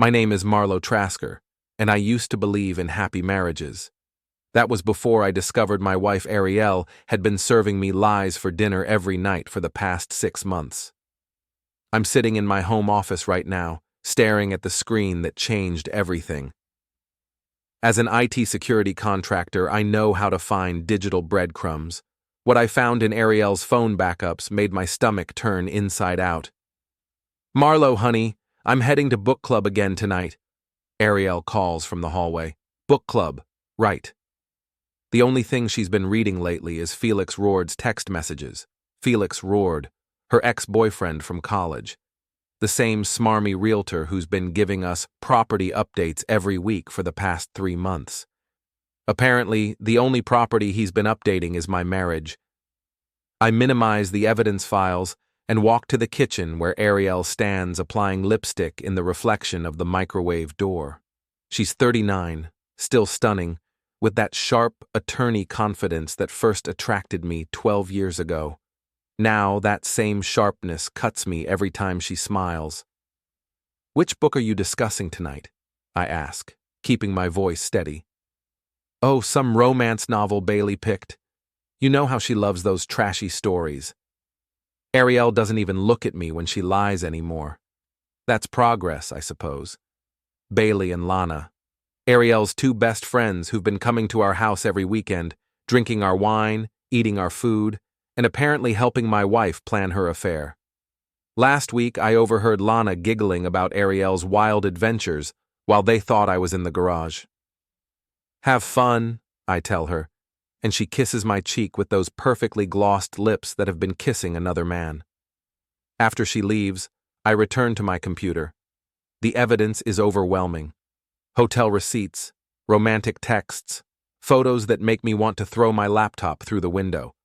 My name is Marlow Trasker, and I used to believe in happy marriages. That was before I discovered my wife Arielle had been serving me lies for dinner every night for the past 6 months. I'm sitting in my home office right now, staring at the screen that changed everything. As an IT security contractor, I know how to find digital breadcrumbs. What I found in Arielle's phone backups made my stomach turn inside out. "Marlow, honey, I'm heading to book club again tonight," Arielle calls from the hallway. Book club, right. The only thing she's been reading lately is Felix Rourde's text messages. Felix Rourde, her ex-boyfriend from college. The same smarmy realtor who's been giving us property updates every week for the past 3 months. Apparently, the only property he's been updating is my marriage. I minimize the evidence files and walk to the kitchen where Arielle stands applying lipstick in the reflection of the microwave door. She's 39, still stunning, with that sharp attorney confidence that first attracted me 12 years ago. Now that same sharpness cuts me every time she smiles. "Which book are you discussing tonight?" I ask, keeping my voice steady. "Oh, some romance novel Bailey picked. You know how she loves those trashy stories." Arielle doesn't even look at me when she lies anymore. That's progress, I suppose. Bailey and Lana, Arielle's 2 best friends who've been coming to our house every weekend, drinking our wine, eating our food, and apparently helping my wife plan her affair. Last week, I overheard Lana giggling about Arielle's wild adventures while they thought I was in the garage. "Have fun," I tell her, and she kisses my cheek with those perfectly glossed lips that have been kissing another man. After she leaves, I return to my computer. The evidence is overwhelming. Hotel receipts, romantic texts, photos that make me want to throw my laptop through the window.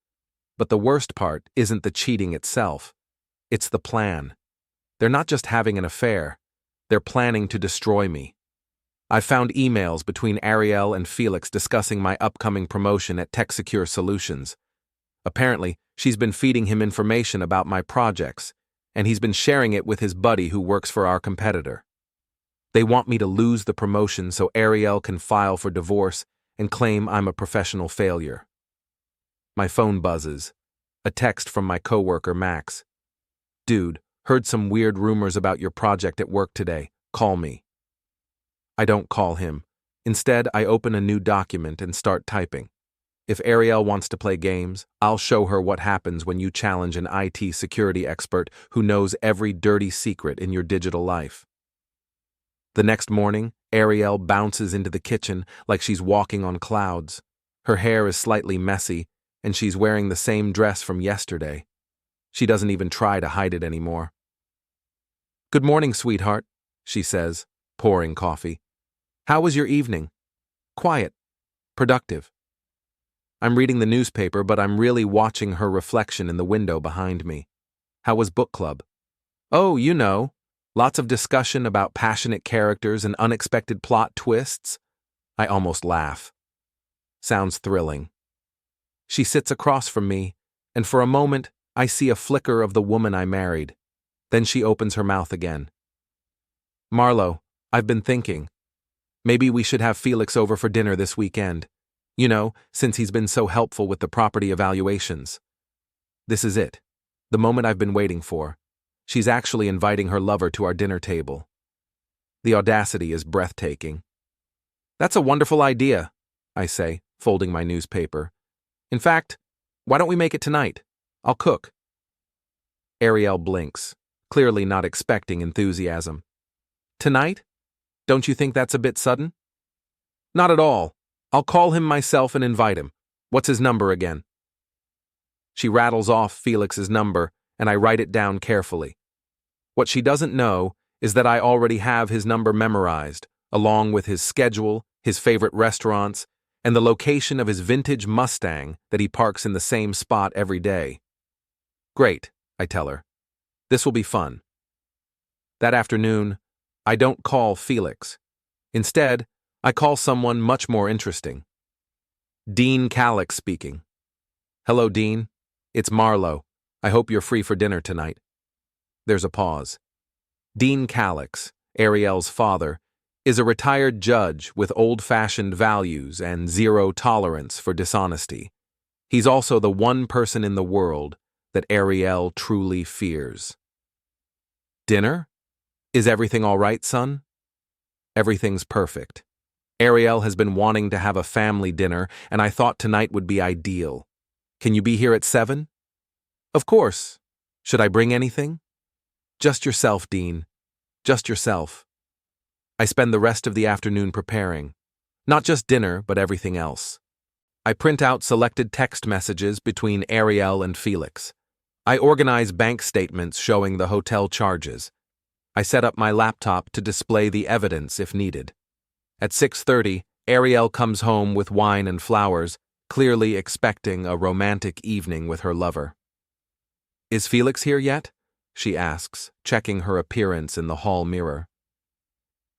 But the worst part isn't the cheating itself. It's the plan. They're not just having an affair. They're planning to destroy me. I found emails between Arielle and Felix discussing my upcoming promotion at TechSecure Solutions. Apparently, she's been feeding him information about my projects, and he's been sharing it with his buddy who works for our competitor. They want me to lose the promotion so Arielle can file for divorce and claim I'm a professional failure. My phone buzzes. A text from my coworker, Max. "Dude, heard some weird rumors about your project at work today. Call me." I don't call him. Instead, I open a new document and start typing. If Arielle wants to play games, I'll show her what happens when you challenge an IT security expert who knows every dirty secret in your digital life. The next morning, Arielle bounces into the kitchen like she's walking on clouds. Her hair is slightly messy, and she's wearing the same dress from yesterday. She doesn't even try to hide it anymore. "Good morning, sweetheart," she says, pouring coffee. "How was your evening?" "Quiet. Productive." I'm reading the newspaper, but I'm really watching her reflection in the window behind me. "How was book club?" "Oh, you know. Lots of discussion about passionate characters and unexpected plot twists." I almost laugh. Sounds thrilling. She sits across from me, and for a moment, I see a flicker of the woman I married. Then she opens her mouth again. "Marlow, I've been thinking. Maybe we should have Felix over for dinner this weekend. You know, since he's been so helpful with the property evaluations." This is it. The moment I've been waiting for. She's actually inviting her lover to our dinner table. The audacity is breathtaking. "That's a wonderful idea," I say, folding my newspaper. "In fact, why don't we make it tonight? I'll cook." Arielle blinks, clearly not expecting enthusiasm. "Tonight? Don't you think that's a bit sudden?" "Not at all. I'll call him myself and invite him. What's his number again?" She rattles off Felix's number, and I write it down carefully. What she doesn't know is that I already have his number memorized, along with his schedule, his favorite restaurants, and the location of his vintage Mustang that he parks in the same spot every day. "Great," I tell her. "This will be fun." That afternoon, I don't call Felix. Instead, I call someone much more interesting. Dean Calix speaking. "Hello, Dean. It's Marlow. I hope you're free for dinner tonight." There's a pause. Dean Calix, Arielle's father, is a retired judge with old-fashioned values and zero tolerance for dishonesty. He's also the one person in the world that Arielle truly fears. Dinner? Is everything all right, son? Everything's perfect. Arielle has been wanting to have a family dinner, and I thought tonight would be ideal. Can you be here at 7? Of course. Should I bring anything? Just yourself, Dean. Just yourself. I spend the rest of the afternoon preparing. Not just dinner, but everything else. I print out selected text messages between Arielle and Felix. I organize bank statements showing the hotel charges. I set up my laptop to display the evidence if needed. At 6:30, Arielle comes home with wine and flowers, clearly expecting a romantic evening with her lover. Is Felix here yet? She asks, checking her appearance in the hall mirror.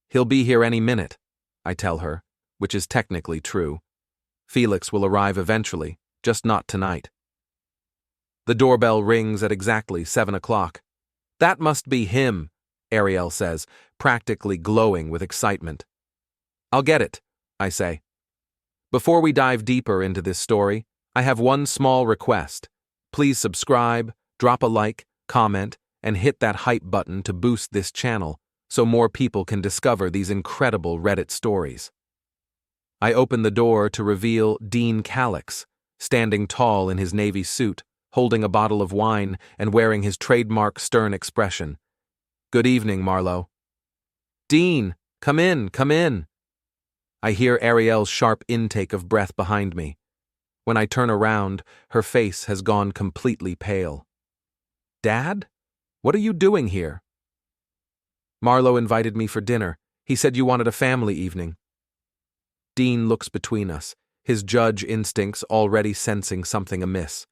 He'll be here any minute, I tell her, which is technically true. Felix will arrive eventually, just not tonight. The doorbell rings at exactly 7 o'clock. That must be him, Arielle says, practically glowing with excitement. I'll get it, I say. Before we dive deeper into this story, I have one small request. Please subscribe, drop a like, comment, and hit that hype button to boost this channel so more people can discover these incredible Reddit stories. I open the door to reveal Dean Calix, standing tall in his navy suit, holding a bottle of wine and wearing his trademark stern expression. Good evening, Marlow. Dean, come in, come in. I hear Arielle's sharp intake of breath behind me. When I turn around, her face has gone completely pale. Dad? What are you doing here? Marlow invited me for dinner. He said you wanted a family evening. Dean looks between us, his judge instincts already sensing something amiss.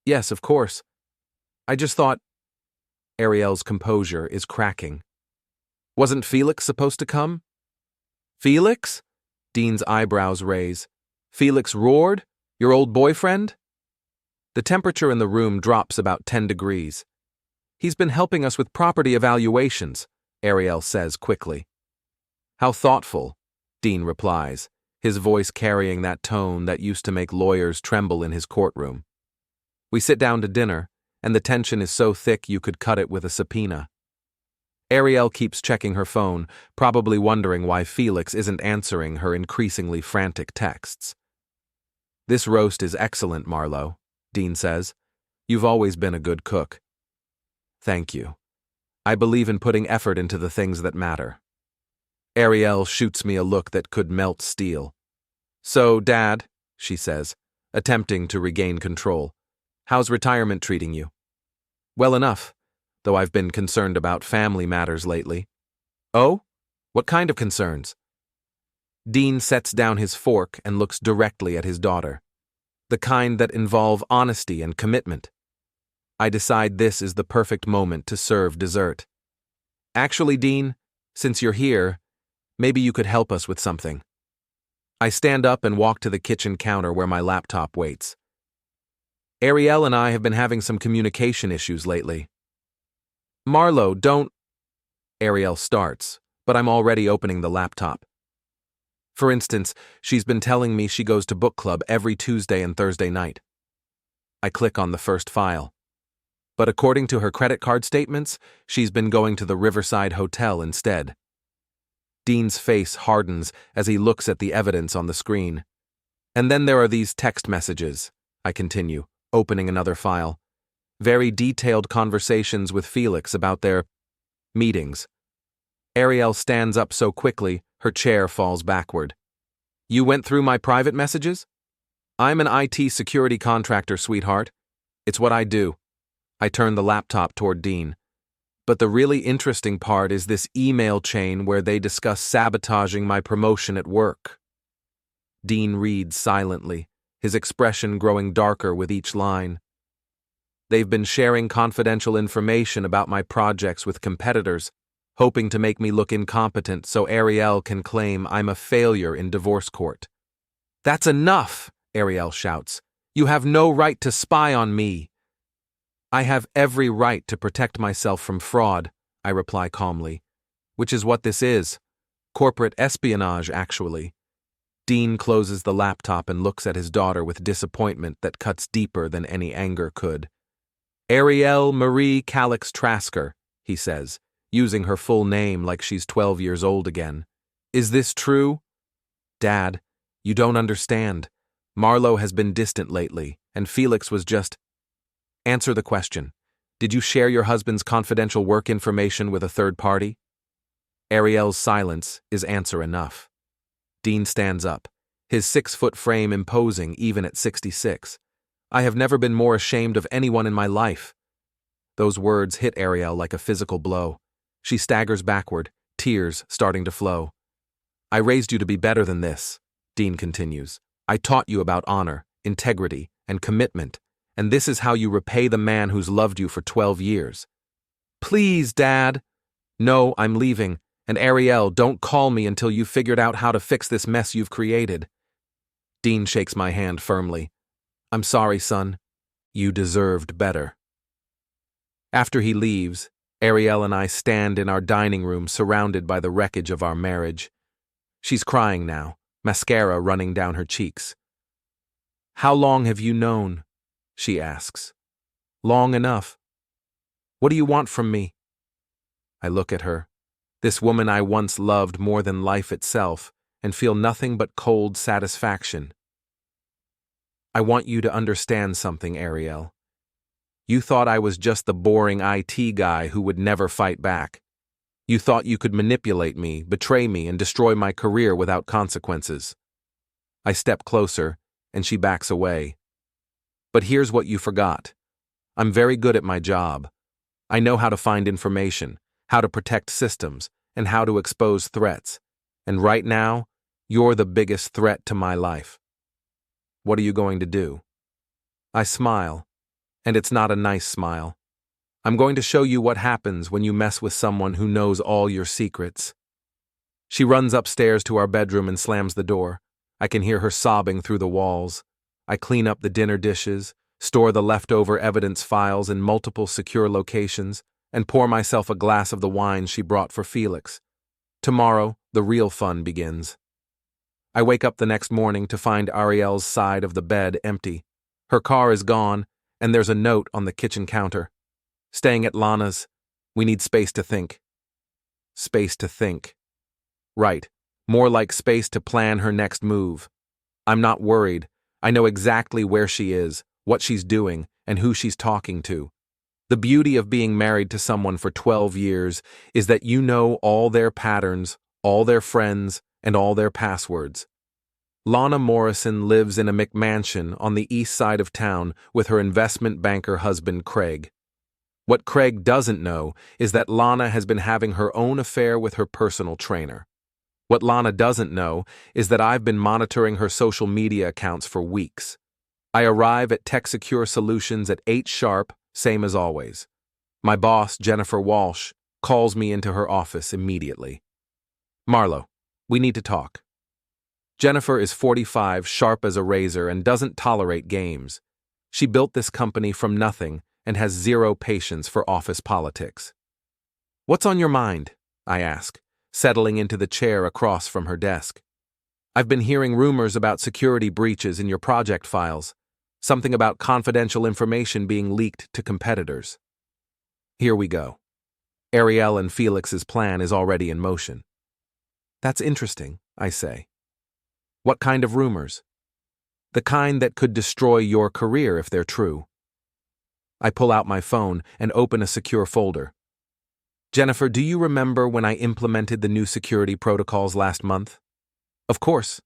Yes, of course. I just thought... Arielle's composure is cracking. Wasn't Felix supposed to come? Felix? Dean's eyebrows raise. Felix Rourde? Your old boyfriend? The temperature in the room drops about 10 degrees. He's been helping us with property evaluations, Arielle says quickly. How thoughtful, Dean replies, his voice carrying that tone that used to make lawyers tremble in his courtroom. We sit down to dinner, and the tension is so thick you could cut it with a subpoena. Arielle keeps checking her phone, probably wondering why Felix isn't answering her increasingly frantic texts. This roast is excellent, Marlow, Dean says. You've always been a good cook. Thank you. I believe in putting effort into the things that matter. Arielle shoots me a look that could melt steel. So, Dad, she says, attempting to regain control, how's retirement treating you? Well enough, though I've been concerned about family matters lately. Oh? What kind of concerns? Dean sets down his fork and looks directly at his daughter. The kind that involve honesty and commitment. I decide this is the perfect moment to serve dessert. Actually, Dean, since you're here, maybe you could help us with something. I stand up and walk to the kitchen counter where my laptop waits. Arielle and I have been having some communication issues lately. Marlow, don't... Arielle starts, but I'm already opening the laptop. For instance, she's been telling me she goes to book club every Tuesday and Thursday night. I click on the first file. But according to her credit card statements, she's been going to the Riverside Hotel instead. Dean's face hardens as he looks at the evidence on the screen. And then there are these text messages, I continue, opening another file. Very detailed conversations with Felix about their meetings. Arielle stands up so quickly, her chair falls backward. You went through my private messages? I'm an IT security contractor, sweetheart. It's what I do. I turn the laptop toward Dean. But the really interesting part is this email chain where they discuss sabotaging my promotion at work. Dean reads silently, his expression growing darker with each line. They've been sharing confidential information about my projects with competitors, hoping to make me look incompetent so Arielle can claim I'm a failure in divorce court. That's enough, Arielle shouts. You have no right to spy on me. I have every right to protect myself from fraud, I reply calmly. Which is what this is. Corporate espionage, actually. Dean closes the laptop and looks at his daughter with disappointment that cuts deeper than any anger could. Arielle Marie Felix Trasker, he says, using her full name like she's 12 years old again. Is this true? Dad, you don't understand. Marlow has been distant lately, and Felix was just… Answer the question. Did you share your husband's confidential work information with a third party? Arielle's silence is answer enough. Dean stands up, his 6-foot frame imposing even at 66. I have never been more ashamed of anyone in my life. Those words hit Arielle like a physical blow. She staggers backward, tears starting to flow. I raised you to be better than this, Dean continues. I taught you about honor, integrity, and commitment, and this is how you repay the man who's loved you for 12 years. Please, Dad. No, I'm leaving, and Arielle, don't call me until you've figured out how to fix this mess you've created. Dean shakes my hand firmly. I'm sorry, son. You deserved better. After he leaves, Arielle and I stand in our dining room surrounded by the wreckage of our marriage. She's crying now, mascara running down her cheeks. How long have you known? She asks. Long enough. What do you want from me? I look at her, this woman I once loved more than life itself, and feel nothing but cold satisfaction. I want you to understand something, Arielle. You thought I was just the boring IT guy who would never fight back. You thought you could manipulate me, betray me, and destroy my career without consequences. I step closer, and she backs away. But here's what you forgot. I'm very good at my job. I know how to find information, how to protect systems, and how to expose threats. And right now, you're the biggest threat to my life. What are you going to do? I smile, and it's not a nice smile. I'm going to show you what happens when you mess with someone who knows all your secrets. She runs upstairs to our bedroom and slams the door. I can hear her sobbing through the walls. I clean up the dinner dishes, store the leftover evidence files in multiple secure locations, and pour myself a glass of the wine she brought for Felix. Tomorrow, the real fun begins. I wake up the next morning to find Arielle's side of the bed empty. Her car is gone, and there's a note on the kitchen counter. Staying at Lana's, we need space to think. Space to think. Right, more like space to plan her next move. I'm not worried. I know exactly where she is, what she's doing, and who she's talking to. The beauty of being married to someone for 12 years is that you know all their patterns, all their friends, and all their passwords. Lana Morrison lives in a McMansion on the east side of town with her investment banker husband Craig. What Craig doesn't know is that Lana has been having her own affair with her personal trainer. What Lana doesn't know is that I've been monitoring her social media accounts for weeks. I arrive at Tech Secure Solutions at 8 sharp, same as always. My boss, Jennifer Walsh, calls me into her office immediately. Marlow, we need to talk. Jennifer is 45, sharp as a razor, and doesn't tolerate games. She built this company from nothing and has zero patience for office politics. What's on your mind? I ask, settling into the chair across from her desk. I've been hearing rumors about security breaches in your project files, something about confidential information being leaked to competitors. Here we go. Arielle and Felix's plan is already in motion. That's interesting, I say. What kind of rumors? The kind that could destroy your career if they're true. I pull out my phone and open a secure folder. Jennifer, do you remember when I implemented the new security protocols last month? Of course.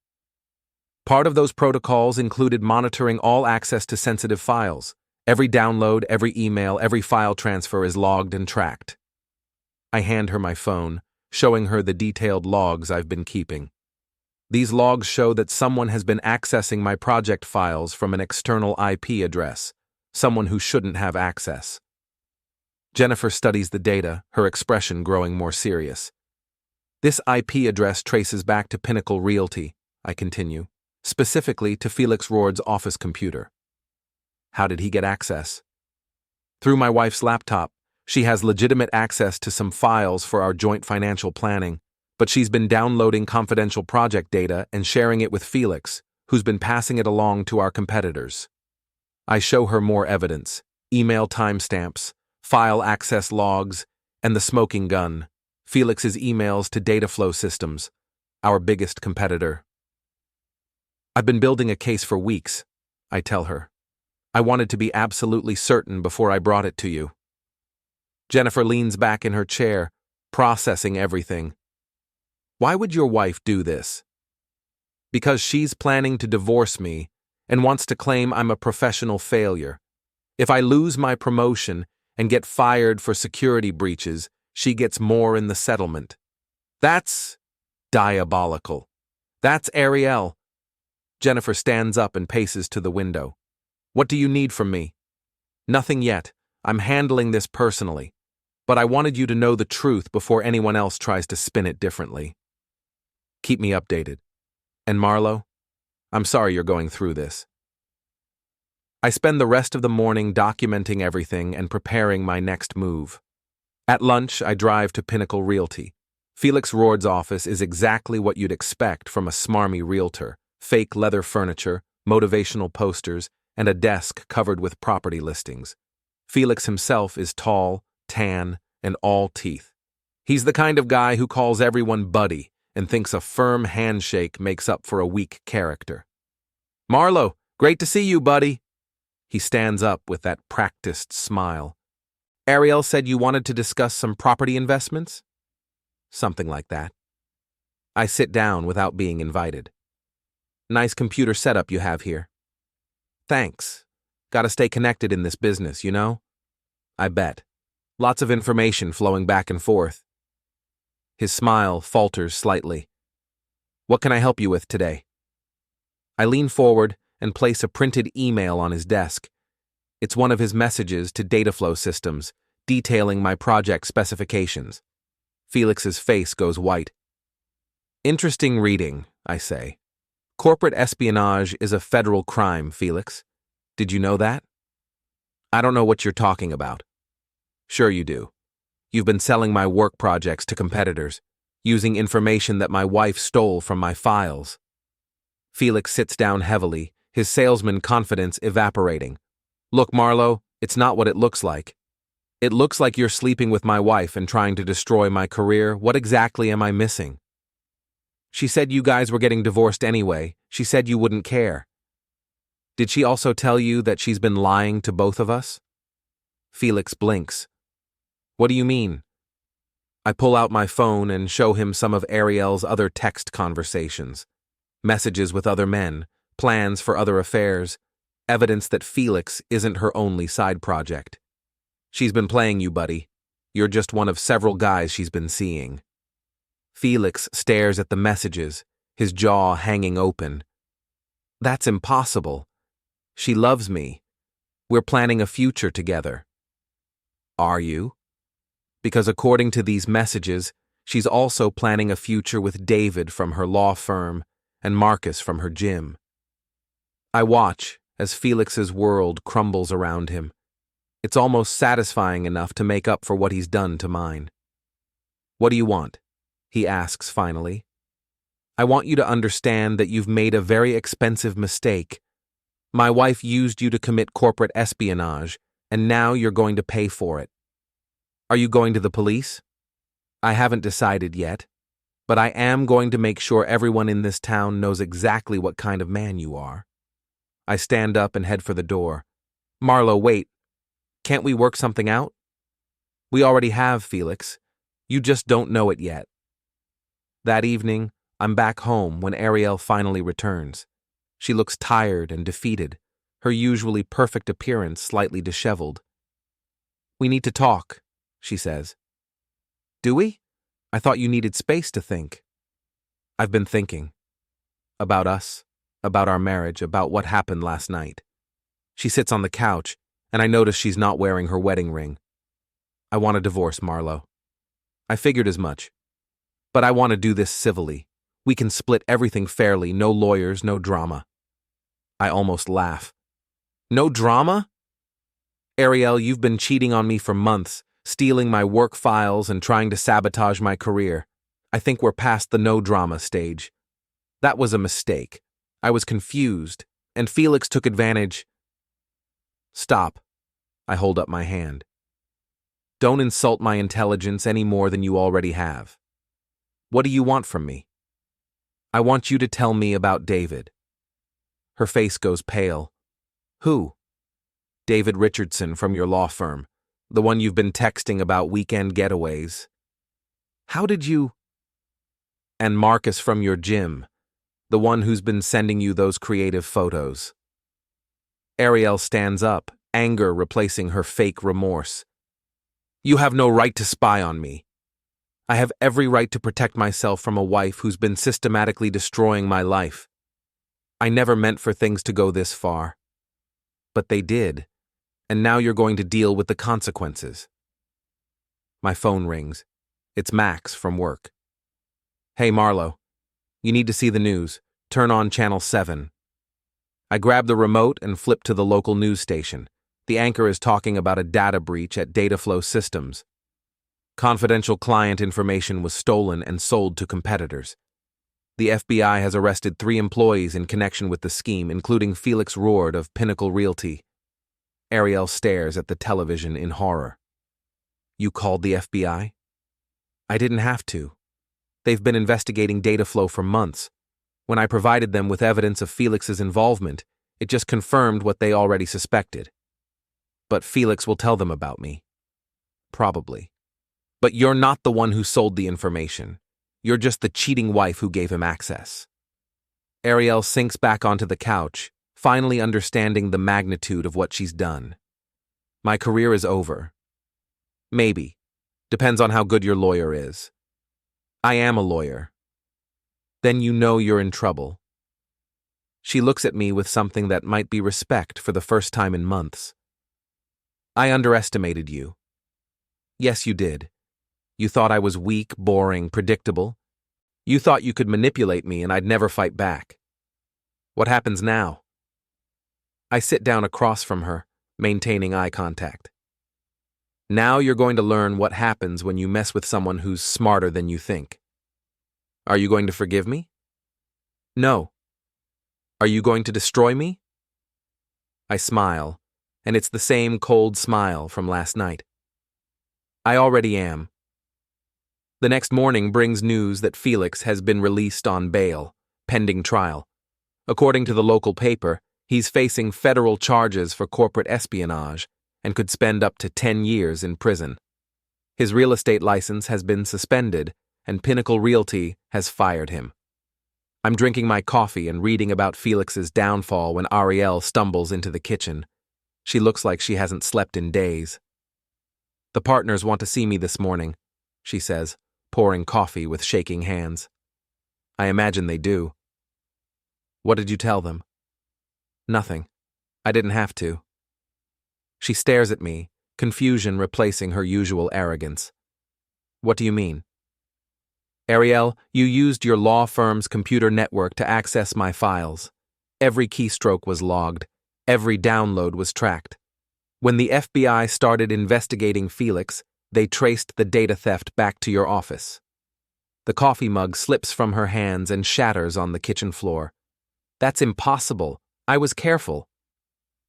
Part of those protocols included monitoring all access to sensitive files. Every download, every email, every file transfer is logged and tracked. I hand her my phone, showing her the detailed logs I've been keeping. These logs show that someone has been accessing my project files from an external IP address, someone who shouldn't have access. Jennifer studies the data, her expression growing more serious. This IP address traces back to Pinnacle Realty, I continue, specifically to Felix Rourde's office computer. How did he get access? Through my wife's laptop. She has legitimate access to some files for our joint financial planning, but she's been downloading confidential project data and sharing it with Felix, who's been passing it along to our competitors. I show her more evidence: email timestamps, file access logs, and the smoking gun, Felix's emails to Dataflow Systems, our biggest competitor. I've been building a case for weeks, I tell her. I wanted to be absolutely certain before I brought it to you. Jennifer leans back in her chair, processing everything. Why would your wife do this? Because she's planning to divorce me and wants to claim I'm a professional failure. If I lose my promotion and get fired for security breaches, she gets more in the settlement. That's diabolical. That's Arielle. Jennifer stands up and paces to the window. What do you need from me? Nothing yet. I'm handling this personally. But I wanted you to know the truth before anyone else tries to spin it differently. Keep me updated. And Marlow, I'm sorry you're going through this. I spend the rest of the morning documenting everything and preparing my next move. At lunch, I drive to Pinnacle Realty. Felix Rourde's office is exactly what you'd expect from a smarmy realtor: fake leather furniture, motivational posters, and a desk covered with property listings. Felix himself is tall, tan, and all teeth. He's the kind of guy who calls everyone buddy and thinks a firm handshake makes up for a weak character. Marlow, great to see you, buddy. He stands up with that practiced smile. Arielle said you wanted to discuss some property investments? Something like that. I sit down without being invited. Nice computer setup you have here. Thanks. Gotta stay connected in this business, you know? I bet. Lots of information flowing back and forth. His smile falters slightly. What can I help you with today? I lean forward and place a printed email on his desk. It's one of his messages to Dataflow Systems, detailing my project specifications. Felix's face goes white. Interesting reading, I say. Corporate espionage is a federal crime, Felix. Did you know that? I don't know what you're talking about. Sure you do. You've been selling my work projects to competitors, using information that my wife stole from my files. Felix sits down heavily, his salesman confidence evaporating. Look, Marlow, it's not what it looks like. It looks like you're sleeping with my wife and trying to destroy my career. What exactly am I missing? She said you guys were getting divorced anyway. She said you wouldn't care. Did she also tell you that she's been lying to both of us? Felix blinks. What do you mean? I pull out my phone and show him some of Arielle's other text conversations. Messages with other men, plans for other affairs, evidence that Felix isn't her only side project. She's been playing you, buddy. You're just one of several guys she's been seeing. Felix stares at the messages, his jaw hanging open. That's impossible. She loves me. We're planning a future together. Are you? Because according to these messages, she's also planning a future with David from her law firm and Marcus from her gym. I watch as Felix's world crumbles around him. It's almost satisfying enough to make up for what he's done to mine. What do you want? He asks finally. I want you to understand that you've made a very expensive mistake. My wife used you to commit corporate espionage, and now you're going to pay for it. Are you going to the police? I haven't decided yet, but I am going to make sure everyone in this town knows exactly what kind of man you are. I stand up and head for the door. Marlow, wait. Can't we work something out? We already have, Felix. You just don't know it yet. That evening, I'm back home when Arielle finally returns. She looks tired and defeated, her usually perfect appearance slightly disheveled. We need to talk, she says. Do we? I thought you needed space to think. I've been thinking. About us, about our marriage, about what happened last night. She sits on the couch, and I notice she's not wearing her wedding ring. I want a divorce, Marlow. I figured as much. But I want to do this civilly. We can split everything fairly, no lawyers, no drama. I almost laugh. No drama? Arielle, you've been cheating on me for months. stealing my work files and trying to sabotage my career. I think we're past the no-drama stage. That was a mistake. I was confused, and Felix took advantage. Stop. I hold up my hand. Don't insult my intelligence any more than you already have. What do you want from me? I want you to tell me about David. Her face goes pale. Who? David Richardson from your law firm, the one you've been texting about weekend getaways. How did you? And Marcus from your gym, the one who's been sending you those creative photos. Arielle stands up, anger replacing her fake remorse. You have no right to spy on me. I have every right to protect myself from a wife who's been systematically destroying my life. I never meant for things to go this far. But they did, and now you're going to deal with the consequences. My phone rings. It's Max from work. Hey, Marlow. You need to see the news. Turn on Channel 7. I grab the remote and flip to the local news station. The anchor is talking about a data breach at Dataflow Systems. Confidential client information was stolen and sold to competitors. The FBI has arrested 3 employees in connection with the scheme, including Felix Rourde of Pinnacle Realty. Arielle stares at the television in horror. You called the FBI? I didn't have to. They've been investigating Dataflow for months. When I provided them with evidence of Felix's involvement, it just confirmed what they already suspected. But Felix will tell them about me. Probably. But you're not the one who sold the information. You're just the cheating wife who gave him access. Arielle sinks back onto the couch, finally understanding the magnitude of what she's done. My career is over. Maybe. Depends on how good your lawyer is. I am a lawyer. Then you know you're in trouble. She looks at me with something that might be respect for the first time in months. I underestimated you. Yes, you did. You thought I was weak, boring, predictable. You thought you could manipulate me and I'd never fight back. What happens now? I sit down across from her, maintaining eye contact. Now you're going to learn what happens when you mess with someone who's smarter than you think. Are you going to forgive me? No. Are you going to destroy me? I smile, and it's the same cold smile from last night. I already am. The next morning brings news that Felix has been released on bail, pending trial. According to the local paper, he's facing federal charges for corporate espionage and could spend up to 10 years in prison. His real estate license has been suspended, and Pinnacle Realty has fired him. I'm drinking my coffee and reading about Felix's downfall when Arielle stumbles into the kitchen. She looks like she hasn't slept in days. The partners want to see me this morning, she says, pouring coffee with shaking hands. I imagine they do. What did you tell them? Nothing. I didn't have to. She stares at me, confusion replacing her usual arrogance. What do you mean? Arielle, you used your law firm's computer network to access my files. Every keystroke was logged. Every download was tracked. When the FBI started investigating Felix, they traced the data theft back to your office. The coffee mug slips from her hands and shatters on the kitchen floor. That's impossible. I was careful.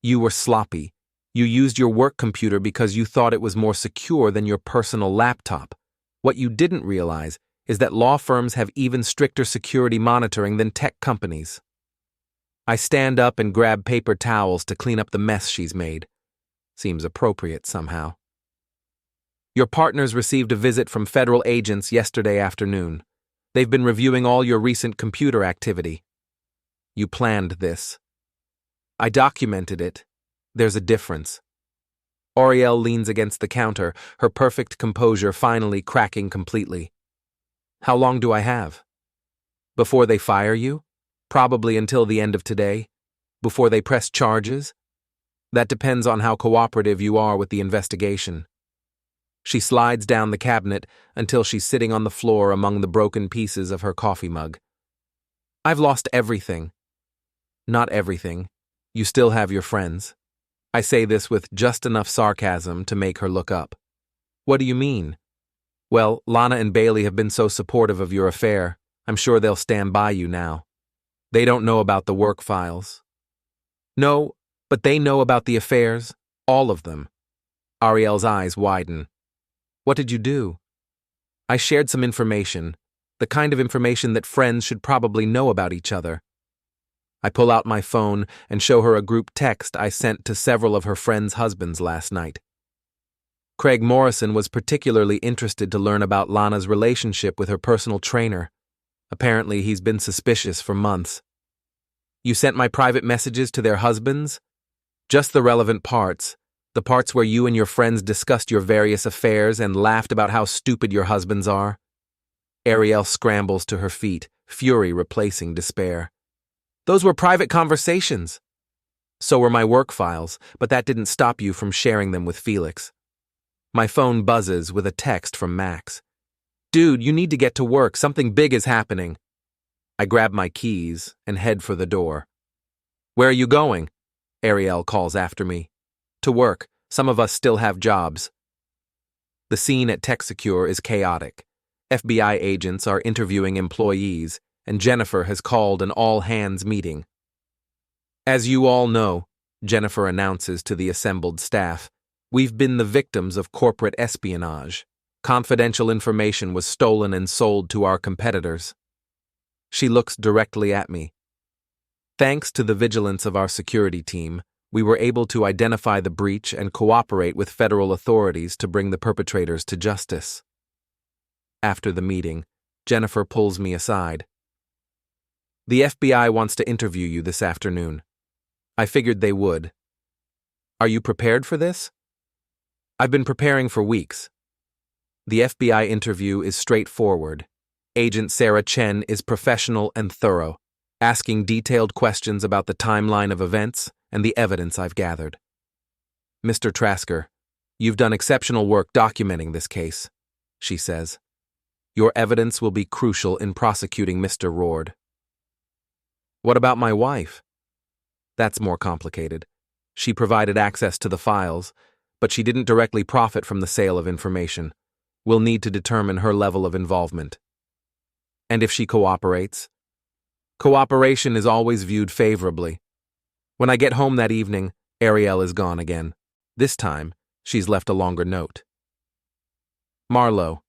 You were sloppy. You used your work computer because you thought it was more secure than your personal laptop. What you didn't realize is that law firms have even stricter security monitoring than tech companies. I stand up and grab paper towels to clean up the mess she's made. Seems appropriate somehow. Your partners received a visit from federal agents yesterday afternoon. They've been reviewing all your recent computer activity. You planned this. I documented it. There's a difference. Arielle leans against the counter, her perfect composure finally cracking completely. How long do I have? Before they fire you? Probably until the end of today? Before they press charges? That depends on how cooperative you are with the investigation. She slides down the cabinet until she's sitting on the floor among the broken pieces of her coffee mug. I've lost everything. Not everything. You still have your friends. I say this with just enough sarcasm to make her look up. What do you mean? Well, Lana and Bailey have been so supportive of your affair. I'm sure they'll stand by you now. They don't know about the work files. No, but they know about the affairs. All of them. Arielle's eyes widen. What did you do? I shared some information, the kind of information that friends should probably know about each other. I pull out my phone and show her a group text I sent to several of her friends' husbands last night. Craig Morrison was particularly interested to learn about Lana's relationship with her personal trainer. Apparently, he's been suspicious for months. You sent my private messages to their husbands? Just the relevant parts. The parts where you and your friends discussed your various affairs and laughed about how stupid your husbands are. Arielle scrambles to her feet, fury replacing despair. Those were private conversations. So were my work files, but that didn't stop you from sharing them with Felix. My phone buzzes with a text from Max. Dude, you need to get to work. Something big is happening. I grab my keys and head for the door. Where are you going? Arielle calls after me. To work. Some of us still have jobs. The scene at TechSecure is chaotic. FBI agents are interviewing employees, and Jennifer has called an all-hands meeting. As you all know, Jennifer announces to the assembled staff, we've been the victims of corporate espionage. Confidential information was stolen and sold to our competitors. She looks directly at me. Thanks to the vigilance of our security team, we were able to identify the breach and cooperate with federal authorities to bring the perpetrators to justice. After the meeting, Jennifer pulls me aside. The FBI wants to interview you this afternoon. I figured they would. Are you prepared for this? I've been preparing for weeks. The FBI interview is straightforward. Agent Sarah Chen is professional and thorough, asking detailed questions about the timeline of events and the evidence I've gathered. Mr. Trasker, you've done exceptional work documenting this case, she says. Your evidence will be crucial in prosecuting Mr. Rourde. What about my wife? That's more complicated. She provided access to the files, but she didn't directly profit from the sale of information. We'll need to determine her level of involvement. And if she cooperates? Cooperation is always viewed favorably. When I get home that evening, Arielle is gone again. This time, she's left a longer note. Marlow.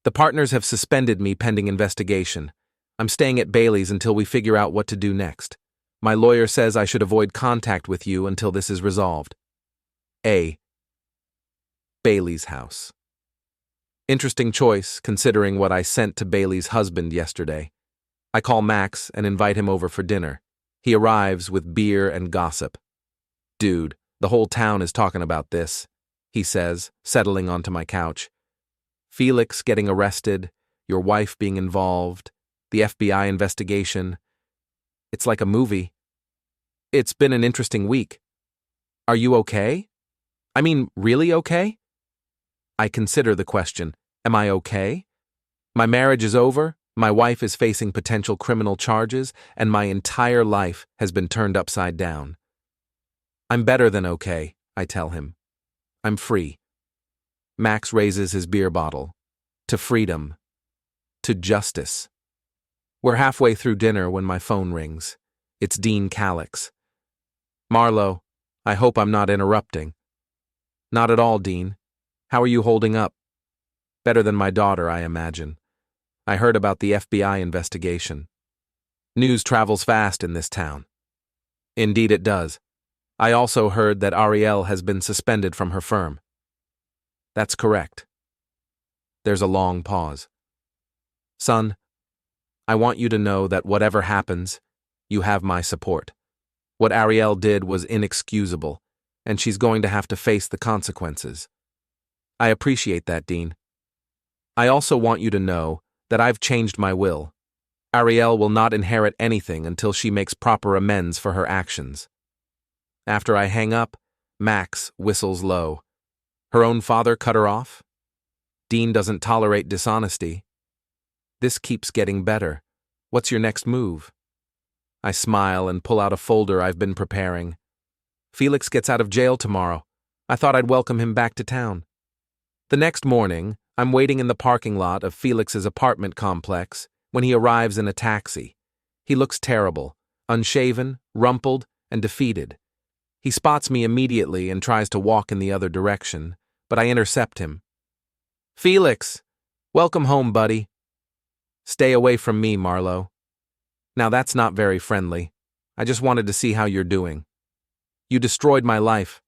The partners have suspended me pending investigation. I'm staying at Bailey's until we figure out what to do next. My lawyer says I should avoid contact with you until this is resolved. A. Bailey's house. Interesting choice, considering what I sent to Bailey's husband yesterday. I call Max and invite him over for dinner. He arrives with beer and gossip. Dude, the whole town is talking about this, he says, settling onto my couch. Felix getting arrested, your wife being involved, the FBI investigation. It's like a movie. It's been an interesting week. Are you okay? I mean, really okay? I consider the question, am I okay? My marriage is over, my wife is facing potential criminal charges, and my entire life has been turned upside down. I'm better than okay, I tell him. I'm free. Max raises his beer bottle. To freedom. To justice. We're halfway through dinner when my phone rings. It's Dean Calix. Marlow, I hope I'm not interrupting. Not at all, Dean. How are you holding up? Better than my daughter, I imagine. I heard about the FBI investigation. News travels fast in this town. Indeed it does. I also heard that Arielle has been suspended from her firm. That's correct. There's a long pause. Son, I want you to know that whatever happens, you have my support. What Arielle did was inexcusable, and she's going to have to face the consequences. I appreciate that, Dean. I also want you to know that I've changed my will. Arielle will not inherit anything until she makes proper amends for her actions. After I hang up, Max whistles low. Her own father cut her off? Dean doesn't tolerate dishonesty. This keeps getting better. What's your next move? I smile and pull out a folder I've been preparing. Felix gets out of jail tomorrow. I thought I'd welcome him back to town. The next morning, I'm waiting in the parking lot of Felix's apartment complex when he arrives in a taxi. He looks terrible, unshaven, rumpled, and defeated. He spots me immediately and tries to walk in the other direction, but I intercept him. "Felix! Welcome home, buddy." "Stay away from me, Marlow." "Now that's not very friendly. I just wanted to see how you're doing." "You destroyed my life."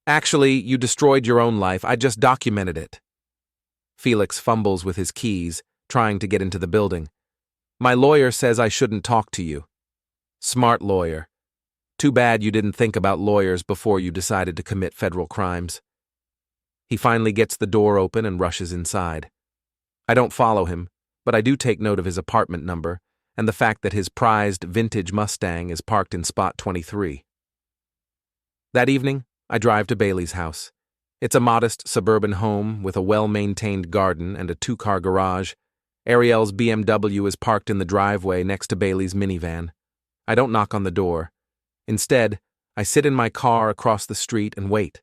"Actually, you destroyed your own life. I just documented it." Felix fumbles with his keys, trying to get into the building. "My lawyer says I shouldn't talk to you." "Smart lawyer. Too bad you didn't think about lawyers before you decided to commit federal crimes." He finally gets the door open and rushes inside. I don't follow him, but I do take note of his apartment number and the fact that his prized vintage Mustang is parked in spot 23. That evening, I drive to Bailey's house. It's a modest suburban home with a well-maintained garden and a 2-car garage. Arielle's BMW is parked in the driveway next to Bailey's minivan. I don't knock on the door. Instead, I sit in my car across the street and wait.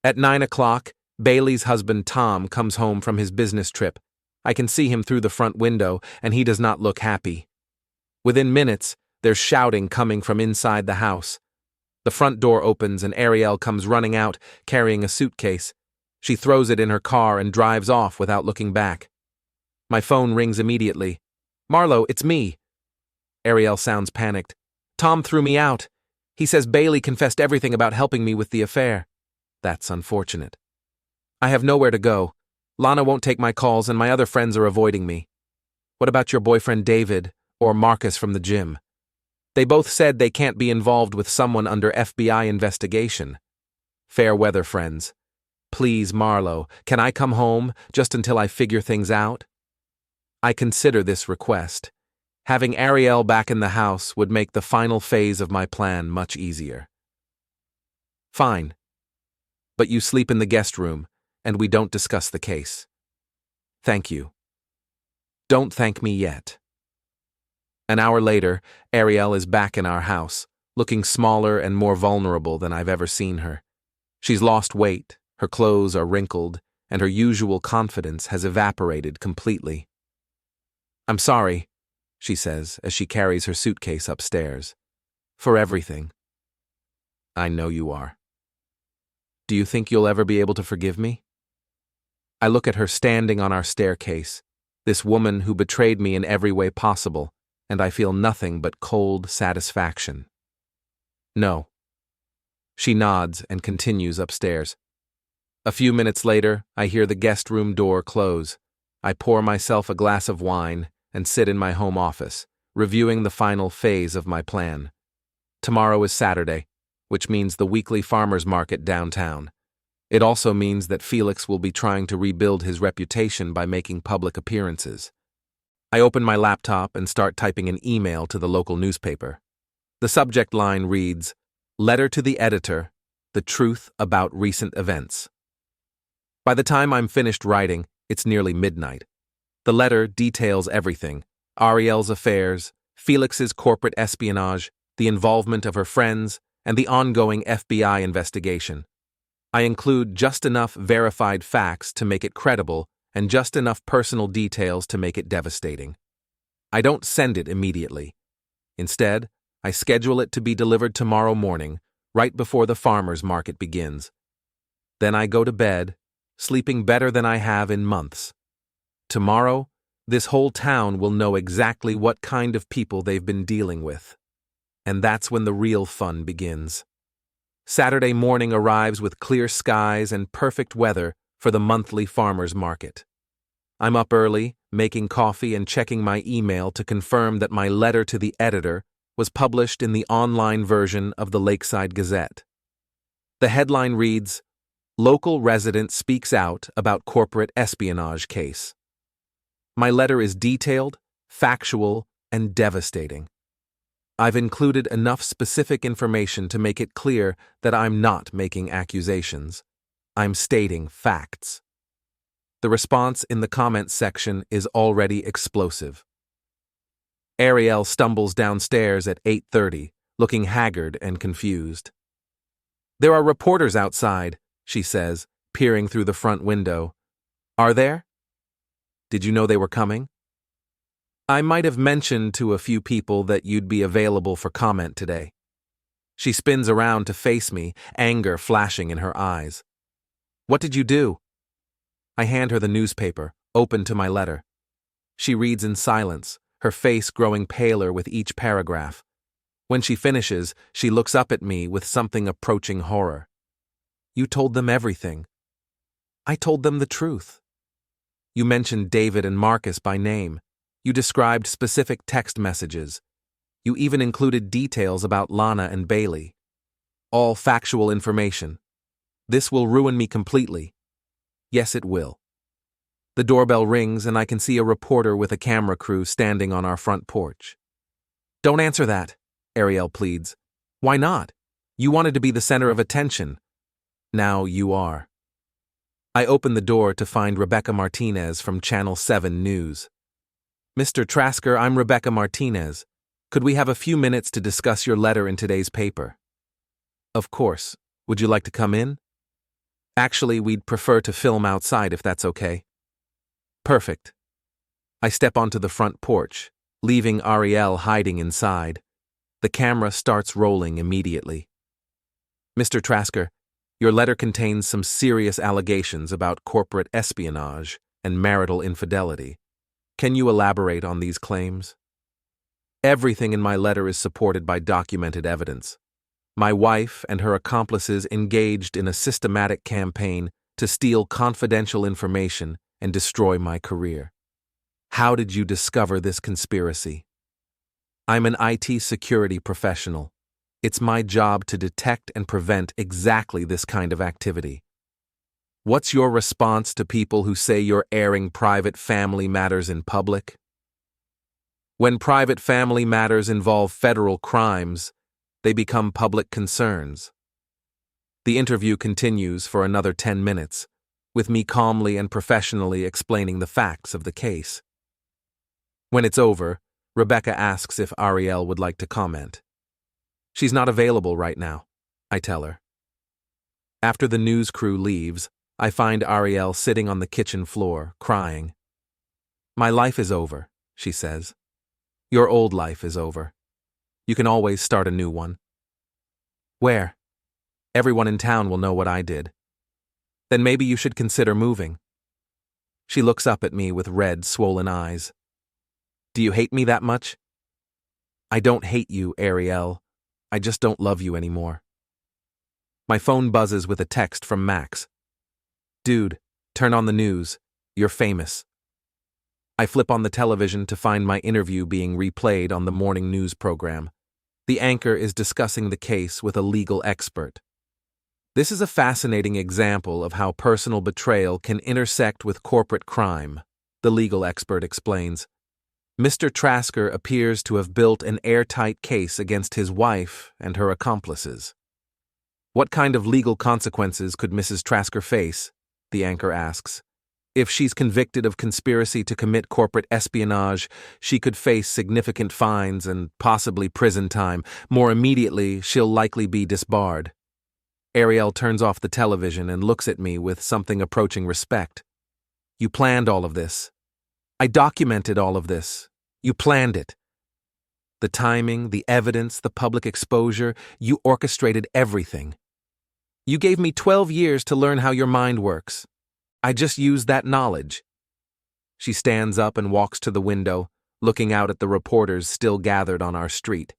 At 9 o'clock, Bailey's husband Tom comes home from his business trip. I can see him through the front window, and he does not look happy. Within minutes, there's shouting coming from inside the house. The front door opens and Arielle comes running out, carrying a suitcase. She throws it in her car and drives off without looking back. My phone rings immediately. "Marlow, it's me." Arielle sounds panicked. "Tom threw me out. He says Bailey confessed everything about helping me with the affair." "That's unfortunate." "I have nowhere to go. Lana won't take my calls and my other friends are avoiding me." "What about your boyfriend David or Marcus from the gym?" "They both said they can't be involved with someone under FBI investigation." "Fair weather, friends. Please, Marlow, can I come home just until I figure things out?" I consider this request. Having Arielle back in the house would make the final phase of my plan much easier. "Fine. But you sleep in the guest room, and we don't discuss the case." "Thank you." "Don't thank me yet." An hour later, Arielle is back in our house, looking smaller and more vulnerable than I've ever seen her. She's lost weight, her clothes are wrinkled, and her usual confidence has evaporated completely. "I'm sorry," she says as she carries her suitcase upstairs. "For everything." "I know you are." "Do you think you'll ever be able to forgive me?" I look at her standing on our staircase, this woman who betrayed me in every way possible, and I feel nothing but cold satisfaction. "No." She nods and continues upstairs. A few minutes later, I hear the guest room door close. I pour myself a glass of wine and sit in my home office, reviewing the final phase of my plan. Tomorrow is Saturday, which means the weekly farmers market downtown. It also means that Felix will be trying to rebuild his reputation by making public appearances. I open my laptop and start typing an email to the local newspaper. The subject line reads, "Letter to the editor, the truth about recent events." By the time I'm finished writing, it's nearly midnight. The letter details everything: Arielle's affairs, Felix's corporate espionage, the involvement of her friends, and the ongoing FBI investigation. I include just enough verified facts to make it credible and just enough personal details to make it devastating. I don't send it immediately. Instead, I schedule it to be delivered tomorrow morning, right before the farmers' market begins. Then I go to bed, sleeping better than I have in months. Tomorrow, this whole town will know exactly what kind of people they've been dealing with. And that's when the real fun begins. Saturday morning arrives with clear skies and perfect weather for the monthly farmers market. I'm up early, making coffee and checking my email to confirm that my letter to the editor was published in the online version of the Lakeside Gazette. The headline reads, "Local resident speaks out about corporate espionage case." My letter is detailed, factual, and devastating. I've included enough specific information to make it clear that I'm not making accusations. I'm stating facts. The response in the comments section is already explosive. Arielle stumbles downstairs at 8:30, looking haggard and confused. "There are reporters outside," she says, peering through the front window. Are there? Did you know they were coming? I might have mentioned to a few people that you'd be available for comment today. She spins around to face me, anger flashing in her eyes. What did you do? I hand her the newspaper, open to my letter. She reads in silence, her face growing paler with each paragraph. When she finishes, she looks up at me with something approaching horror. You told them everything. I told them the truth. You mentioned David and Marcus by name. You described specific text messages. You even included details about Lana and Bailey. All factual information. This will ruin me completely. Yes, it will. The doorbell rings and I can see a reporter with a camera crew standing on our front porch. Don't answer that, Arielle pleads. Why not? You wanted to be the center of attention. Now you are. I open the door to find Rebecca Martinez from Channel 7 News. Mr. Trasker, I'm Rebecca Martinez. Could we have a few minutes to discuss your letter in today's paper? Of course. Would you like to come in? Actually, we'd prefer to film outside if that's okay. Perfect. I step onto the front porch, leaving Arielle hiding inside. The camera starts rolling immediately. Mr. Trasker, your letter contains some serious allegations about corporate espionage and marital infidelity. Can you elaborate on these claims? Everything in my letter is supported by documented evidence. My wife and her accomplices engaged in a systematic campaign to steal confidential information and destroy my career. How did you discover this conspiracy? I'm an IT security professional. It's my job to detect and prevent exactly this kind of activity. What's your response to people who say you're airing private family matters in public? When private family matters involve federal crimes, they become public concerns. The interview continues for another 10 minutes, with me calmly and professionally explaining the facts of the case. When it's over, Rebecca asks if Arielle would like to comment. She's not available right now, I tell her. After the news crew leaves, I find Arielle sitting on the kitchen floor, crying. My life is over, she says. Your old life is over. You can always start a new one. Where? Everyone in town will know what I did. Then maybe you should consider moving. She looks up at me with red, swollen eyes. Do you hate me that much? I don't hate you, Arielle. I just don't love you anymore. My phone buzzes with a text from Max. Dude, turn on the news. You're famous. I flip on the television to find my interview being replayed on the morning news program. The anchor is discussing the case with a legal expert. This is a fascinating example of how personal betrayal can intersect with corporate crime, the legal expert explains. Mr. Trasker appears to have built an airtight case against his wife and her accomplices. What kind of legal consequences could Mrs. Trasker face? The anchor asks. If she's convicted of conspiracy to commit corporate espionage, she could face significant fines and possibly prison time. More immediately, she'll likely be disbarred. Arielle turns off the television and looks at me with something approaching respect. You planned all of this. I documented all of this. You planned it. The timing, the evidence, the public exposure, you orchestrated everything. You gave me 12 years to learn how your mind works. I just used that knowledge. She stands up and walks to the window, looking out at the reporters still gathered on our street.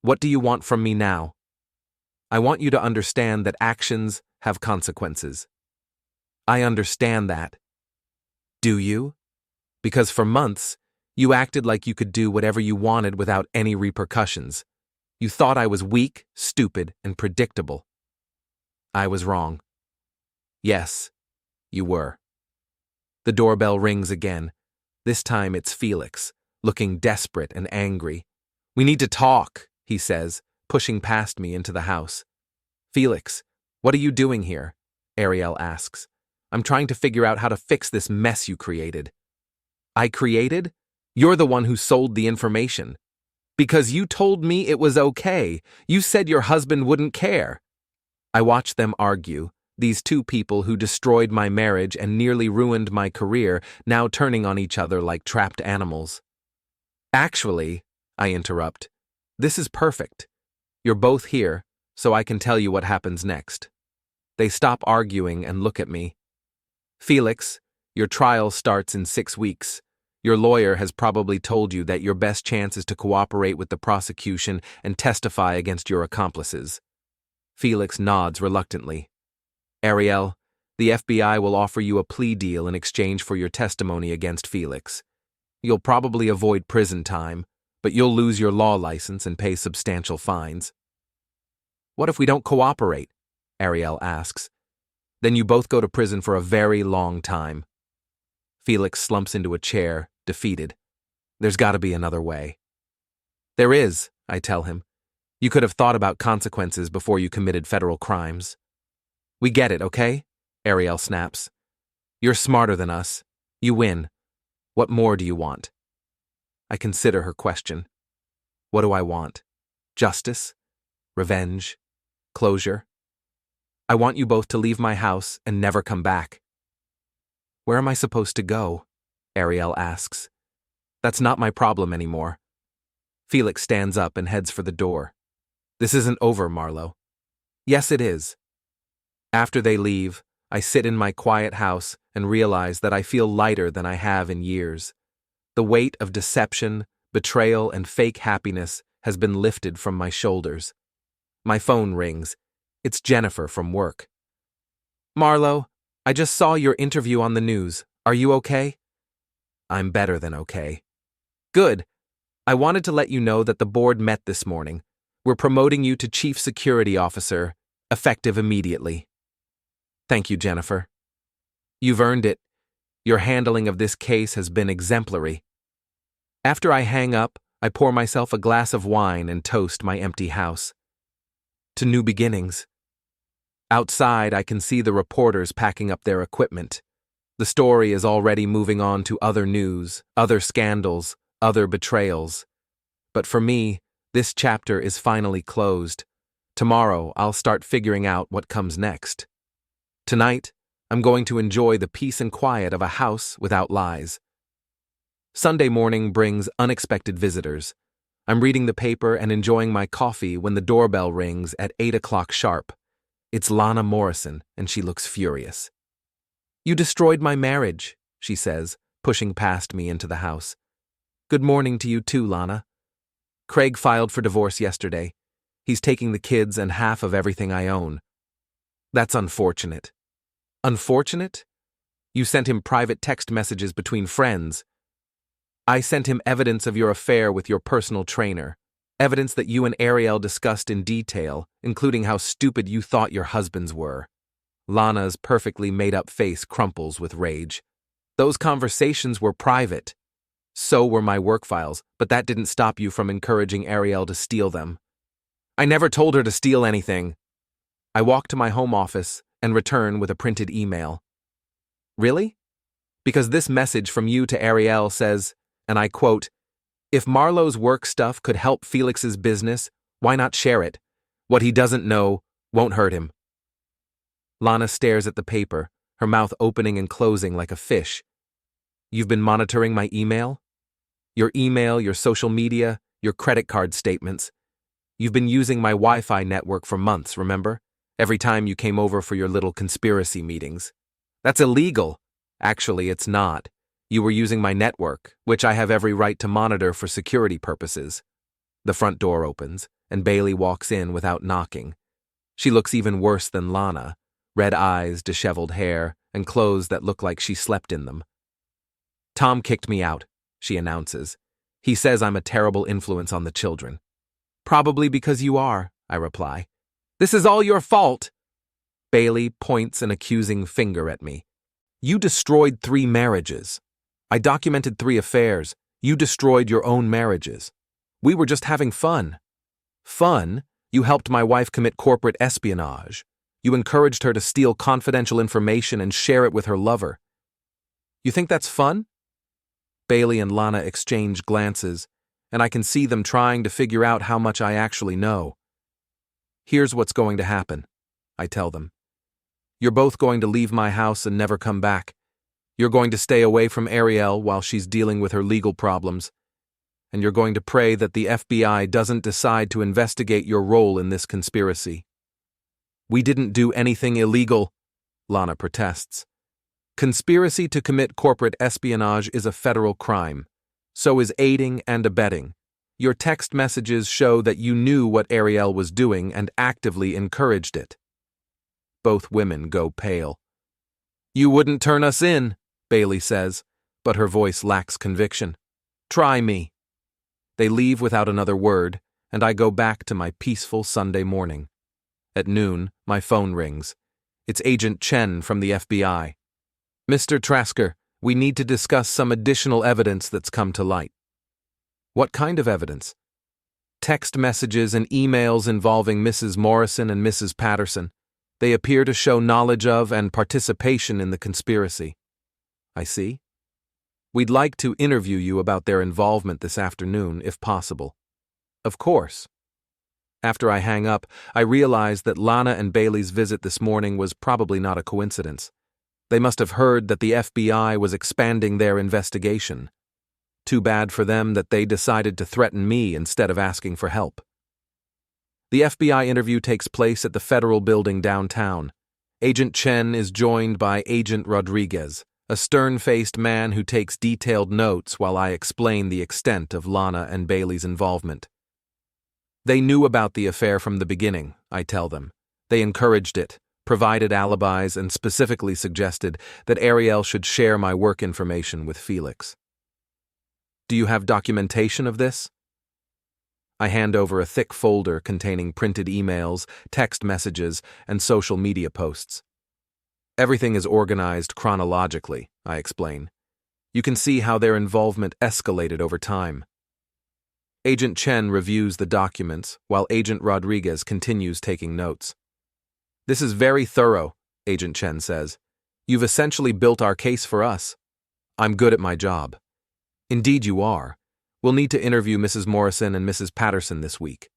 What do you want from me now? I want you to understand that actions have consequences. I understand that. Do you? Because for months, you acted like you could do whatever you wanted without any repercussions. You thought I was weak, stupid, and predictable. I was wrong. Yes, you were. The doorbell rings again. This time it's Felix, looking desperate and angry. We need to talk, he says, pushing past me into the house. Felix, what are you doing here? Arielle asks. I'm trying to figure out how to fix this mess you created. I created? You're the one who sold the information. Because you told me it was okay. You said your husband wouldn't care. I watch them argue, These two people who destroyed my marriage and nearly ruined my career, now turning on each other like trapped animals. Actually, I interrupt, this is perfect. You're both here, so I can tell you what happens next. They stop arguing and look at me. Felix, your trial starts in 6 weeks. Your lawyer has probably told you that your best chance is to cooperate with the prosecution and testify against your accomplices. Felix nods reluctantly. Arielle, the FBI will offer you a plea deal in exchange for your testimony against Felix. You'll probably avoid prison time, but you'll lose your law license and pay substantial fines. What if we don't cooperate? Arielle asks. Then you both go to prison for a very long time. Felix slumps into a chair, defeated. There's got to be another way. There is, I tell him. You could have thought about consequences before you committed federal crimes. We get it, okay? Arielle snaps. You're smarter than us. You win. What more do you want? I consider her question. What do I want? Justice? Revenge? Closure? I want you both to leave my house and never come back. Where am I supposed to go? Arielle asks. That's not my problem anymore. Felix stands up and heads for the door. This isn't over, Marlow. Yes, it is. After they leave, I sit in my quiet house and realize that I feel lighter than I have in years. The weight of deception, betrayal, and fake happiness has been lifted from my shoulders. My phone rings. It's Jennifer from work. Marlow, I just saw your interview on the news. Are you okay? I'm better than okay. Good. I wanted to let you know that the board met this morning. We're promoting you to Chief Security Officer, effective immediately. Thank you, Jennifer. You've earned it. Your handling of this case has been exemplary. After I hang up, I pour myself a glass of wine and toast my empty house. To new beginnings. Outside, I can see the reporters packing up their equipment. The story is already moving on to other news, other scandals, other betrayals. But for me, this chapter is finally closed. Tomorrow, I'll start figuring out what comes next. Tonight, I'm going to enjoy the peace and quiet of a house without lies. Sunday morning brings unexpected visitors. I'm reading the paper and enjoying my coffee when the doorbell rings at 8 o'clock sharp. It's Lana Morrison, and she looks furious. You destroyed my marriage, she says, pushing past me into the house. Good morning to you too, Lana. Craig filed for divorce yesterday. He's taking the kids and half of everything I own. That's unfortunate. Unfortunate? You sent him private text messages between friends. I sent him evidence of your affair with your personal trainer. Evidence that you and Arielle discussed in detail, including how stupid you thought your husbands were. Lana's perfectly made-up face crumples with rage. Those conversations were private. So were my work files, but that didn't stop you from encouraging Arielle to steal them. I never told her to steal anything. I walk to my home office and return with a printed email. Really? Because this message from you to Arielle says, and I quote, if Marlow's work stuff could help Felix's business, why not share it? What he doesn't know won't hurt him. Lana stares at the paper, her mouth opening and closing like a fish. You've been monitoring my email? Your email, your social media, your credit card statements. You've been using my Wi-Fi network for months, remember? Every time you came over for your little conspiracy meetings. That's illegal. Actually, it's not. You were using my network, which I have every right to monitor for security purposes. The front door opens, and Bailey walks in without knocking. She looks even worse than Lana, red eyes, disheveled hair, and clothes that look like she slept in them. Tom kicked me out, she announces. He says I'm a terrible influence on the children. Probably because you are, I reply. This is all your fault. Bailey points an accusing finger at me. You destroyed 3 marriages. I documented 3 affairs. You destroyed your own marriages. We were just having fun. Fun? You helped my wife commit corporate espionage. You encouraged her to steal confidential information and share it with her lover. You think that's fun? Bailey and Lana exchange glances, and I can see them trying to figure out how much I actually know. Here's what's going to happen, I tell them. You're both going to leave my house and never come back. You're going to stay away from Arielle while she's dealing with her legal problems. And you're going to pray that the FBI doesn't decide to investigate your role in this conspiracy. We didn't do anything illegal, Lana protests. Conspiracy to commit corporate espionage is a federal crime. So is aiding and abetting. Your text messages show that you knew what Arielle was doing and actively encouraged it. Both women go pale. You wouldn't turn us in, Bailey says, but her voice lacks conviction. Try me. They leave without another word, and I go back to my peaceful Sunday morning. At noon, my phone rings. It's Agent Chen from the FBI. Mr. Trasker, we need to discuss some additional evidence that's come to light. What kind of evidence? Text messages and emails involving Mrs. Morrison and Mrs. Patterson. They appear to show knowledge of and participation in the conspiracy. I see. We'd like to interview you about their involvement this afternoon, if possible. Of course. After I hang up, I realize that Lana and Bailey's visit this morning was probably not a coincidence. They must have heard that the FBI was expanding their investigation. Too bad for them that they decided to threaten me instead of asking for help. The FBI interview takes place at the federal building downtown. Agent Chen is joined by Agent Rodriguez, a stern-faced man who takes detailed notes while I explain the extent of Lana and Bailey's involvement. They knew about the affair from the beginning, I tell them. They encouraged it, provided alibis, and specifically suggested that Arielle should share my work information with Felix. Do you have documentation of this? I hand over a thick folder containing printed emails, text messages, and social media posts. Everything is organized chronologically, I explain. You can see how their involvement escalated over time. Agent Chen reviews the documents, while Agent Rodriguez continues taking notes. This is very thorough, Agent Chen says. You've essentially built our case for us. I'm good at my job. Indeed you are. We'll need to interview Mrs. Morrison and Mrs. Patterson this week.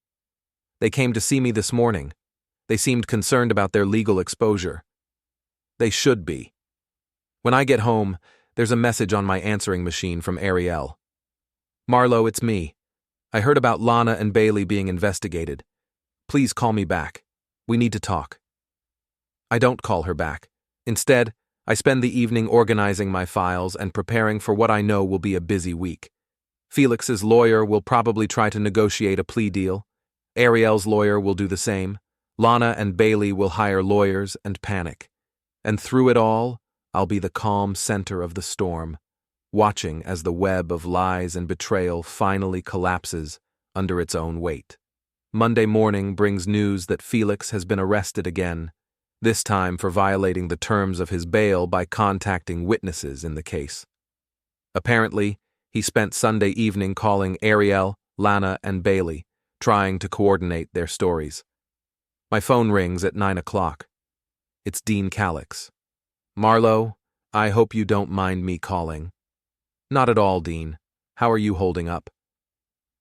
They came to see me this morning. They seemed concerned about their legal exposure. They should be. When I get home, there's a message on my answering machine from Arielle. Marlow, it's me. I heard about Lana and Bailey being investigated. Please call me back. We need to talk. I don't call her back. Instead, I spend the evening organizing my files and preparing for what I know will be a busy week. Felix's lawyer will probably try to negotiate a plea deal. Arielle's lawyer will do the same. Lana and Bailey will hire lawyers and panic. And through it all, I'll be the calm center of the storm, watching as the web of lies and betrayal finally collapses under its own weight. Monday morning brings news that Felix has been arrested again, this time for violating the terms of his bail by contacting witnesses in the case. Apparently, he spent Sunday evening calling Arielle, Lana, and Bailey, trying to coordinate their stories. My phone rings at 9 o'clock. It's Dean Calix. Marlow, I hope you don't mind me calling. Not at all, Dean. How are you holding up?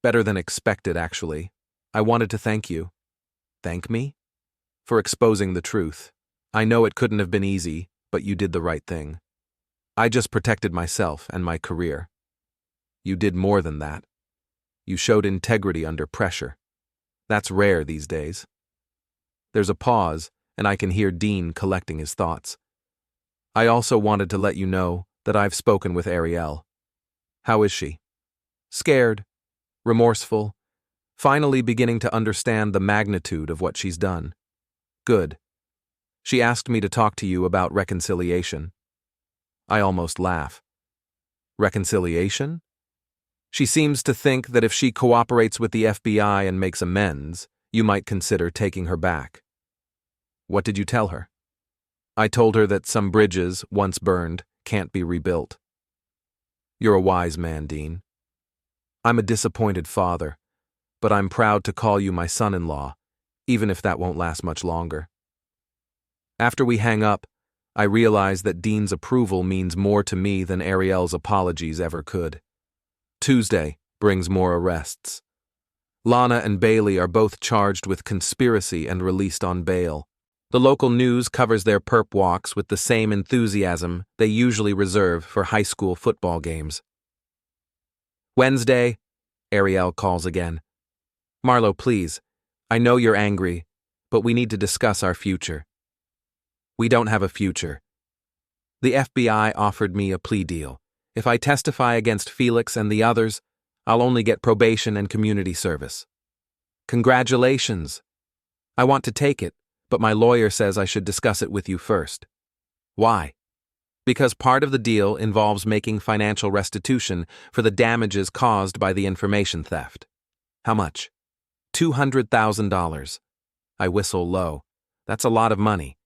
Better than expected, actually. I wanted to thank you. Thank me? For exposing the truth. I know it couldn't have been easy, but you did the right thing. I just protected myself and my career. You did more than that. You showed integrity under pressure. That's rare these days. There's a pause, and I can hear Dean collecting his thoughts. I also wanted to let you know that I've spoken with Arielle. How is she? Scared, remorseful, finally beginning to understand the magnitude of what she's done. Good. She asked me to talk to you about reconciliation. I almost laugh. Reconciliation? She seems to think that if she cooperates with the FBI and makes amends, you might consider taking her back. What did you tell her? I told her that some bridges, once burned, can't be rebuilt. You're a wise man, Dean. I'm a disappointed father, but I'm proud to call you my son-in-law, even if that won't last much longer. After we hang up, I realize that Dean's approval means more to me than Arielle's apologies ever could. Tuesday brings more arrests. Lana and Bailey are both charged with conspiracy and released on bail. The local news covers their perp walks with the same enthusiasm they usually reserve for high school football games. Wednesday, Arielle calls again. Marlow, please. I know you're angry, but we need to discuss our future. We don't have a future. The FBI offered me a plea deal. If I testify against Felix and the others, I'll only get probation and community service. Congratulations. I want to take it, but my lawyer says I should discuss it with you first. Why? Because part of the deal involves making financial restitution for the damages caused by the information theft. How much? $200,000. I whistle low. That's a lot of money.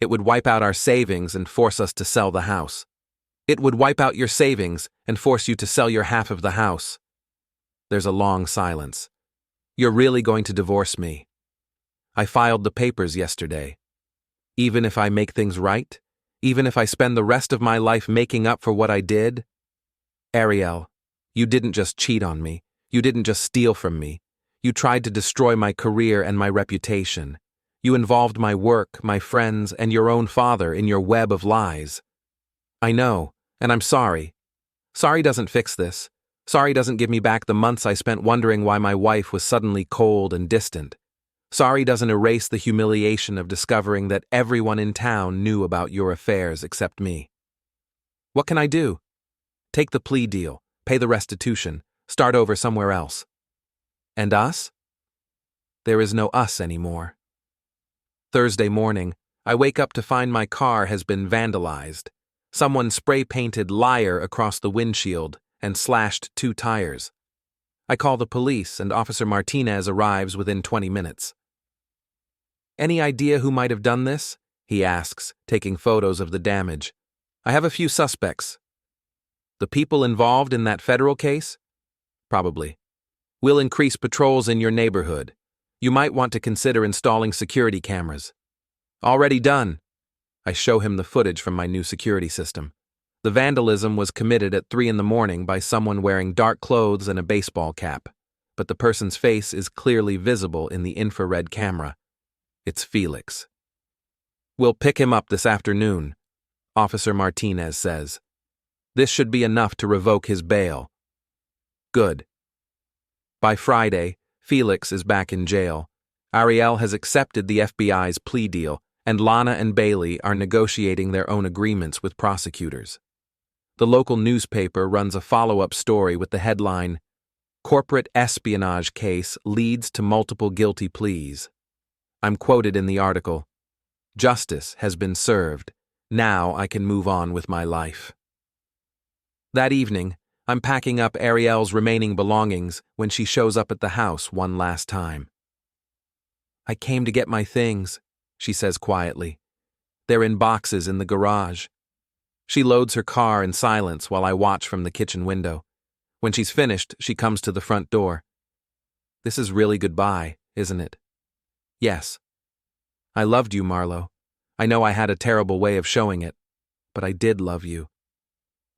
It would wipe out our savings and force us to sell the house. It would wipe out your savings and force you to sell your half of the house. There's a long silence. You're really going to divorce me? I filed the papers yesterday. Even if I make things right? Even if I spend the rest of my life making up for what I did? Arielle, you didn't just cheat on me. You didn't just steal from me. You tried to destroy my career and my reputation. You involved my work, my friends, and your own father in your web of lies. I know, and I'm sorry. Sorry doesn't fix this. Sorry doesn't give me back the months I spent wondering why my wife was suddenly cold and distant. Sorry doesn't erase the humiliation of discovering that everyone in town knew about your affairs except me. What can I do? Take the plea deal, pay the restitution, start over somewhere else. And us? There is no us anymore. Thursday morning, I wake up to find my car has been vandalized. Someone spray-painted "liar" across the windshield and slashed 2 tires. I call the police and Officer Martinez arrives within 20 minutes. Any idea who might have done this? He asks, taking photos of the damage. I have a few suspects. The people involved in that federal case? Probably. We'll increase patrols in your neighborhood. You might want to consider installing security cameras. Already done. I show him the footage from my new security system. The vandalism was committed at 3 a.m. by someone wearing dark clothes and a baseball cap, but the person's face is clearly visible in the infrared camera. It's Felix. We'll pick him up this afternoon, Officer Martinez says. This should be enough to revoke his bail. Good. By Friday, Felix is back in jail. Arielle has accepted the FBI's plea deal, and Lana and Bailey are negotiating their own agreements with prosecutors. The local newspaper runs a follow-up story with the headline, "Corporate Espionage Case Leads to Multiple Guilty Pleas." I'm quoted in the article, "Justice has been served. Now I can move on with my life." That evening, I'm packing up Arielle's remaining belongings when she shows up at the house one last time. "I came to get my things," she says quietly. "They're in boxes in the garage." She loads her car in silence while I watch from the kitchen window. When she's finished, she comes to the front door. "This is really goodbye, isn't it?" "Yes. I loved you, Marlow. I know I had a terrible way of showing it, but I did love you."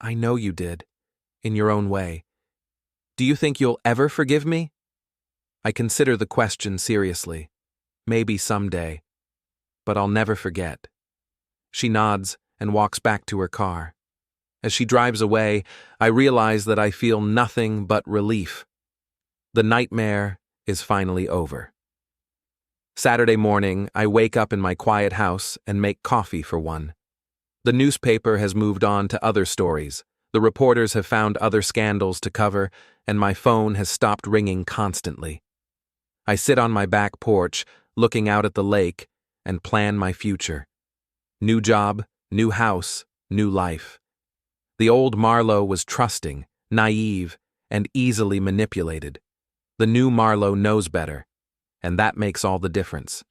"I know you did. In your own way. Do you think you'll ever forgive me?" I consider the question seriously. Maybe someday. But I'll never forget. She nods and walks back to her car. As she drives away, I realize that I feel nothing but relief. The nightmare is finally over. Saturday morning, I wake up in my quiet house and make coffee for one. The newspaper has moved on to other stories. The reporters have found other scandals to cover, and my phone has stopped ringing constantly. I sit on my back porch, looking out at the lake, and plan my future. New job, new house, new life. The old Marlow was trusting, naive, and easily manipulated. The new Marlow knows better, and that makes all the difference.